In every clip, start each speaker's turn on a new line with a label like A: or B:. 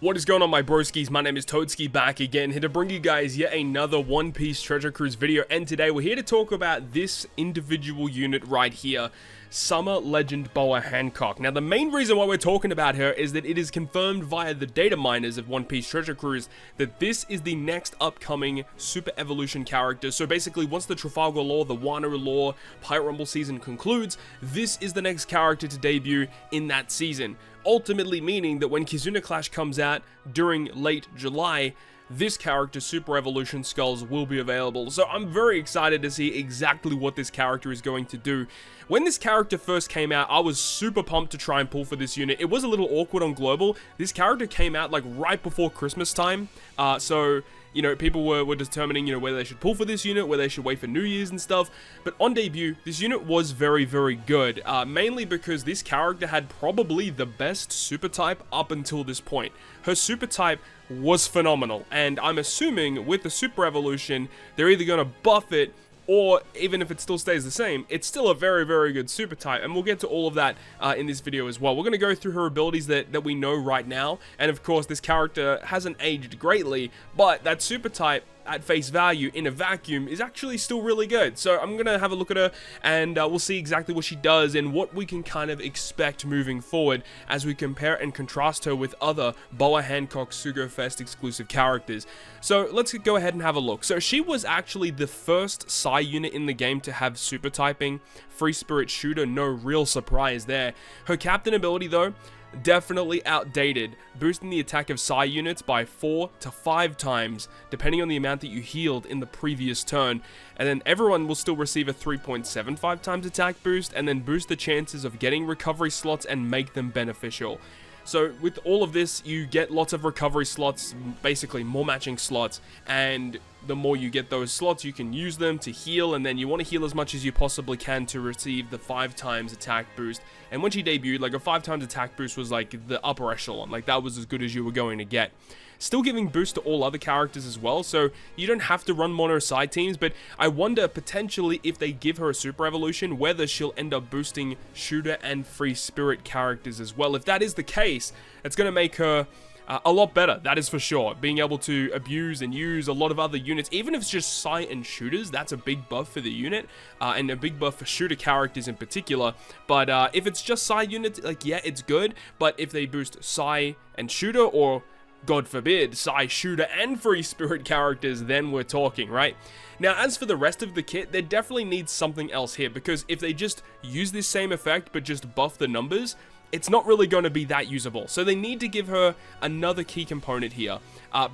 A: What is going on, my broskiis? My name is TheLordShiro, back again, here to bring you guys yet another One Piece Treasure Cruise video, and today we're here to talk about this individual unit right here, Summer Legend Boa Hancock. Now, the main reason why we're talking about her is that it is confirmed via the data miners of One Piece Treasure Cruise that this is the next upcoming Super Evolution character. So basically, once the Trafalgar Law, the Wano Law, Pirate Rumble season concludes, this is the next character to debut in that season. Ultimately meaning that when Kizuna Clash comes out during late July, this character's Super Evolution Skulls will be available. So I'm very excited to see exactly what this character is going to do. When this character first came out, I was super pumped to try and pull for this unit. It was a little awkward on Global. This character came out like right before Christmas time. So you know, people were determining, you know, whether they should pull for this unit, whether they should wait for New Year's and stuff. But on debut, this unit was very, very good. Mainly because this character had probably the best super type up until this point. Her super type was phenomenal. And I'm assuming with the Super Evolution, they're either going to buff it, or even if it still stays the same, it's still a very, very good super type, and we'll get to all of that in this video as well. We're going to go through her abilities that we know right now, and of course, this character hasn't aged greatly, but that super type, at face value, in a vacuum, is actually still really good. So I'm going to have a look at her, and we'll see exactly what she does and what we can kind of expect moving forward as we compare and contrast her with other Boa Hancock Sugo Fest exclusive characters. So let's go ahead and have a look. So she was actually the first Psy unit in the game to have super typing, Free Spirit Shooter, no real surprise there. Her captain ability though, definitely outdated, boosting the attack of Psy units by 4 to 5 times, depending on the amount that you healed in the previous turn, and then everyone will still receive a 3.75 times attack boost, and then boost the chances of getting recovery slots and make them beneficial. So with all of this, you get lots of recovery slots, basically more matching slots, and the more you get those slots, you can use them to heal, and then you want to heal as much as you possibly can to receive the 5 times attack boost. And when she debuted, like a 5 times attack boost was like the upper echelon, like that was as good as you were going to get. Still giving boost to all other characters as well, so you don't have to run mono side teams, but I wonder potentially if they give her a Super Evolution, whether she'll end up boosting Shooter and Free Spirit characters as well. If that is the case, it's going to make her a lot better, that is for sure. Being able to abuse and use a lot of other units, even if it's just Psy and Shooters, that's a big buff for the unit, and a big buff for Shooter characters in particular. But if it's just Psy units, like, yeah, it's good, but if they boost Psy and Shooter, or God forbid, Psy, Shooter, and Free Spirit characters, then we're talking, right? Now, as for the rest of the kit, there definitely needs something else here, because if they just use this same effect, but just buff the numbers, it's not really going to be that usable. So they need to give her another key component here.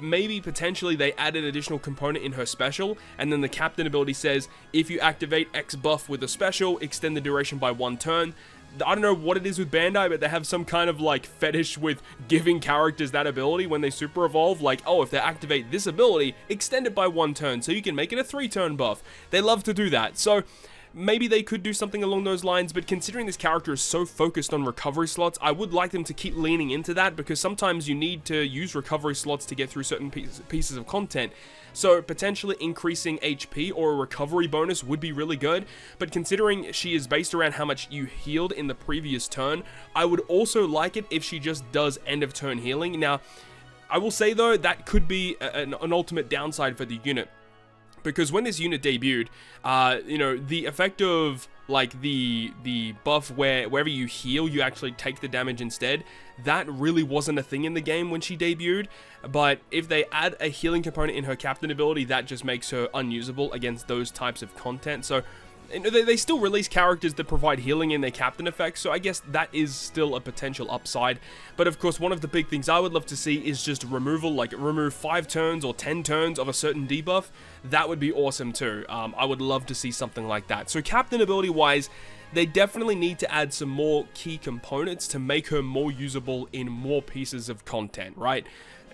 A: Maybe potentially they add an additional component in her special, and then the captain ability says, if you activate X buff with a special, extend the duration by 1 turn. I don't know what it is with Bandai, but they have some kind of like fetish with giving characters that ability when they super evolve. Like, oh, if they activate this ability, extend it by 1 turn, so you can make it a 3-turn buff. They love to do that. So maybe they could do something along those lines, but considering this character is so focused on recovery slots, I would like them to keep leaning into that, because sometimes you need to use recovery slots to get through certain pieces of content. So potentially increasing HP or a recovery bonus would be really good, but considering she is based around how much you healed in the previous turn, I would also like it if she just does end of turn healing. Now, I will say though, that could be an ultimate downside for the unit, because when this unit debuted, you know, the effect of like the buff where wherever you heal, you actually take the damage instead, that really wasn't a thing in the game when she debuted. But if they add a healing component in her captain ability, that just makes her unusable against those types of content. So they still release characters that provide healing in their captain effects, so I guess that is still a potential upside. But of course, one of the big things I would love to see is just removal, like remove 5 turns or 10 turns of a certain debuff. That would be awesome too. I would love to see something like that. So captain ability wise, they definitely need to add some more key components to make her more usable in more pieces of content, right?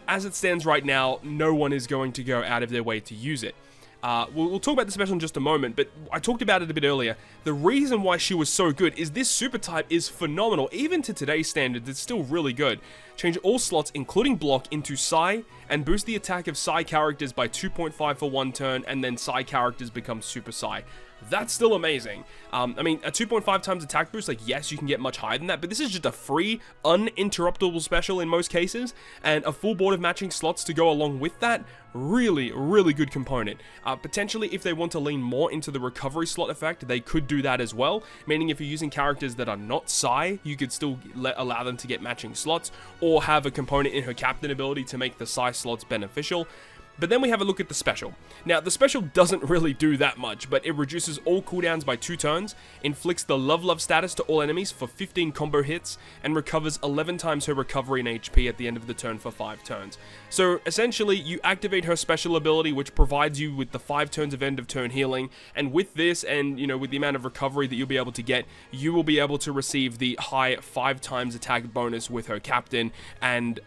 A: As it stands right now, no one is going to go out of their way to use it. We'll talk about the special in just a moment, but I talked about it a bit earlier. The reason why she was so good is this super type is phenomenal. Even to today's standards, it's still really good. Change all slots, including block, into Psy, and boost the attack of Psy characters by 2.5 for 1 turn, and then Psy characters become Super Psy. that's still amazing. I mean, a 2.5 times attack boost, like, yes, you can get much higher than that, but this is just a free, uninterruptible special in most cases, and a full board of matching slots to go along with that. Really, really good component. Potentially, if they want to lean more into the recovery slot effect, they could do that as well, meaning if you're using characters that are not Psy, you could still allow them to get matching slots, or have a component in her captain ability to make the Psy slots beneficial. But then we have a look at the special. Now, the special doesn't really do that much, but it reduces all cooldowns by 2 turns, inflicts the Love status to all enemies for 15 combo hits, and recovers 11 times her recovery in HP at the end of the turn for 5 turns. So, essentially, you activate her special ability, which provides you with the 5 turns of end of turn healing, and with this, and, you know, with the amount of recovery that you'll be able to get, you will be able to receive the high 5 times attack bonus with her captain, and,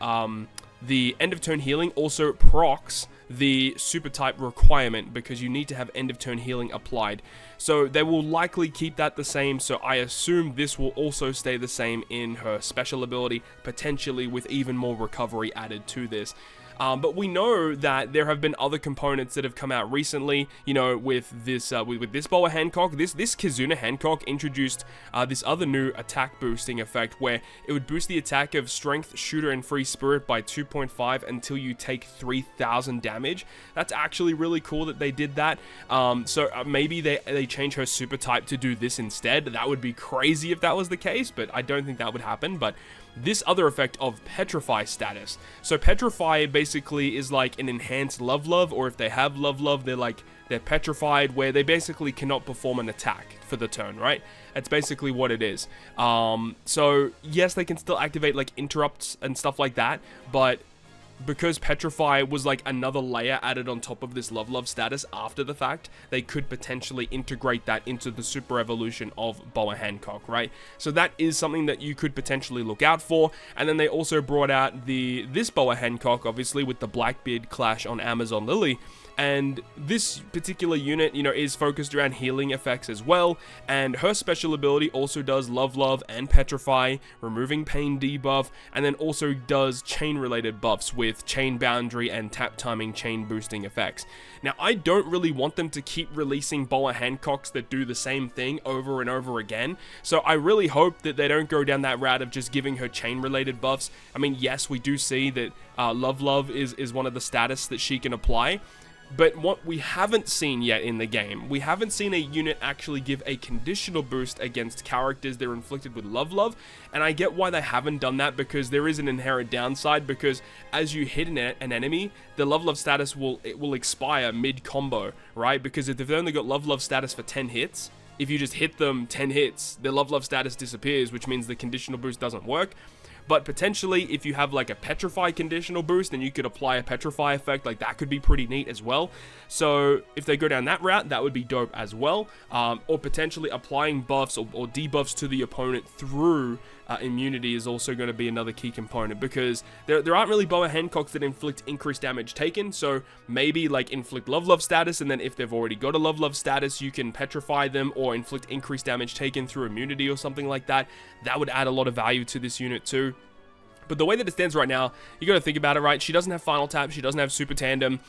A: the end of turn healing also procs the super type requirement because you need to have end of turn healing applied. So they will likely keep that the same, so I assume this will also stay the same in her special ability, potentially with even more recovery added to this. But we know that there have been other components that have come out recently, you know, with this bow of Hancock. This Kizuna Hancock introduced this other new attack boosting effect where it would boost the attack of Strength, Shooter, and Free Spirit by 2.5 until you take 3,000 damage. That's actually really cool that they did that. So maybe they change her super type to do this instead. That would be crazy if that was the case, but I don't think that would happen. But this other effect of Petrify status. So Petrify basically is like an enhanced Love, or if they have Love, they're petrified, where they basically cannot perform an attack for the turn, right? That's basically what it is. So yes, they can still activate like interrupts and stuff like that, but because Petrify was like another layer added on top of this Love status after the fact, they could potentially integrate that into the super evolution of Boa Hancock, right? So that is something that you could potentially look out for. And then they also brought out this Boa Hancock, obviously, with the Blackbeard clash on Amazon Lily. And this particular unit, you know, is focused around healing effects as well, and her special ability also does Love and Petrify, removing pain debuff, and then also does chain related buffs with chain boundary and tap timing chain boosting effects. Now, I don't really want them to keep releasing Boa Hancocks that do the same thing over and over again, so I really hope that they don't go down that route of just giving her chain related buffs. I mean, yes, we do see that Love is one of the status that she can apply. But what we haven't seen yet in the game, we haven't seen a unit actually give a conditional boost against characters that are inflicted with Love, and I get why they haven't done that, because there is an inherent downside, because as you hit an enemy, the Love status will expire mid-combo, right? Because if they've only got Love status for 10 hits, if you just hit them 10 hits, the Love status disappears, which means the conditional boost doesn't work. But potentially, if you have like a Petrify conditional boost, then you could apply a Petrify effect, like that could be pretty neat as well. So if they go down that route, that would be dope as well. Or potentially applying buffs or debuffs to the opponent through immunity is also going to be another key component, because there aren't really Boa Hancocks that inflict increased damage taken. So maybe like inflict Love status, and then if they've already got a Love status, you can Petrify them or inflict increased damage taken through immunity or something like that. That would add a lot of value to this unit too. But the way that it stands right now, you got to think about it, right? She doesn't have Final Tap, she doesn't have Super Tandem,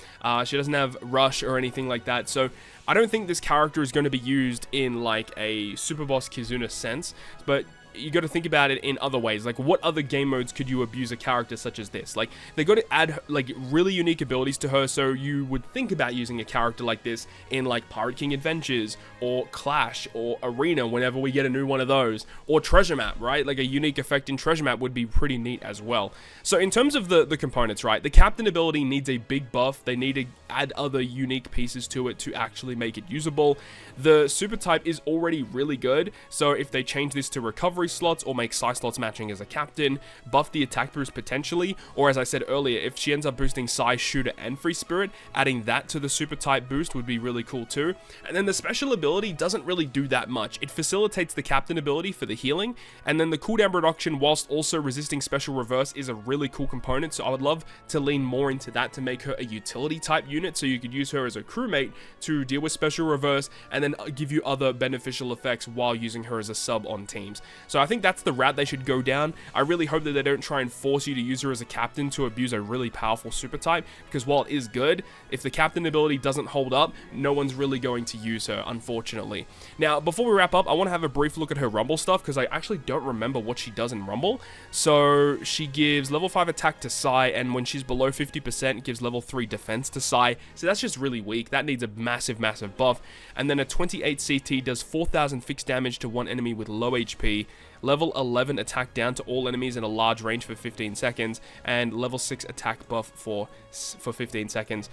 A: she doesn't have Rush or anything like that. So I don't think this character is going to be used in like a Super Boss Kizuna sense, but you got to think about it in other ways. Like, what other game modes could you abuse a character such as this? Like, they got to add like really unique abilities to her, so you would think about using a character like this in like Pirate King Adventures or Clash or Arena whenever we get a new one of those, or Treasure Map, right? Like a unique effect in Treasure Map would be pretty neat as well. So in terms of the components, right, the captain ability needs a big buff. They need to add other unique pieces to it to actually make it usable. The super type is already really good, so if they change this to recovery slots or make Psy slots matching as a captain, buff the attack boost potentially, or as I said earlier, if she ends up boosting Psy, Shooter, and Free Spirit, adding that to the super type boost would be really cool too. And then the special ability doesn't really do that much. It facilitates the captain ability for the healing, and then the cooldown reduction whilst also resisting special reverse is a really cool component, so I would love to lean more into that to make her a utility type unit, so you could use her as a crewmate to deal with special reverse and then give you other beneficial effects while using her as a sub on teams. So So I think that's the route they should go down. I really hope that they don't try and force you to use her as a captain to abuse a really powerful super type, because while it is good, if the captain ability doesn't hold up, no one's really going to use her, unfortunately. Now, before we wrap up, I want to have a brief look at her Rumble stuff, because I actually don't remember what she does in Rumble. So she gives level 5 attack to Sai, and when she's below 50%, gives level 3 defense to Sai. So that's just really weak. That needs a massive buff. And then a 28 CT does 4,000 fixed damage to one enemy with low HP, level 11 attack down to all enemies in a large range for 15 seconds, and level 6 attack buff for 15 seconds.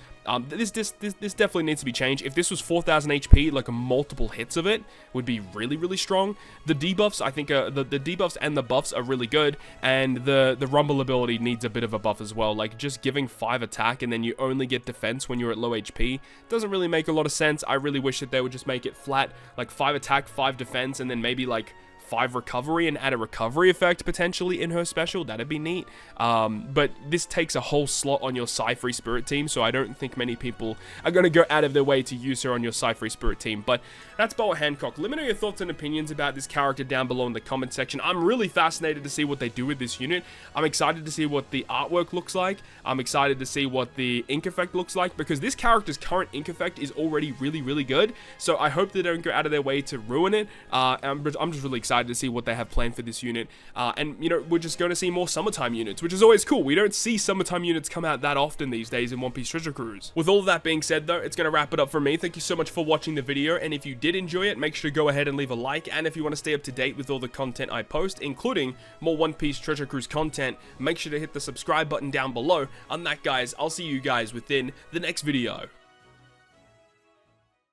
A: This definitely needs to be changed. If this was 4,000 HP, like multiple hits of it would be really strong. The debuffs, I think, the debuffs and the buffs are really good, and the Rumble ability needs a bit of a buff as well. Like, just giving 5 attack and then you only get defense when you're at low HP doesn't really make a lot of sense. I really wish that they would just make it flat, like 5 attack, 5 defense, and then maybe like 5 recovery and add a recovery effect potentially in her special. That'd be neat. But this takes a whole slot on your Psi-Free Spirit team, so I don't think many people are going to go out of their way to use her on your Psi-Free Spirit team. But that's Boa Hancock. Let me know your thoughts and opinions about this character down below in the comment section. I'm really fascinated to see what they do with this unit. I'm excited to see what the artwork looks like. I'm excited to see what the ink effect looks like, because this character's current ink effect is already really good. So I hope they don't go out of their way to ruin it. I'm just really excited to see what they have planned for this unit, and you know, we're just going to see more summertime units, which is always cool. We don't see summertime units come out that often these days in One Piece Treasure Cruise. With all of that being said though, it's going to wrap it up for me. Thank you so much for watching the video, and if you did enjoy it, make sure to go ahead and leave a like, and if you want to stay up to date with all the content I post, including more One Piece Treasure Cruise content, make sure to hit the subscribe button down below. On that, guys, I'll see you guys within the next video.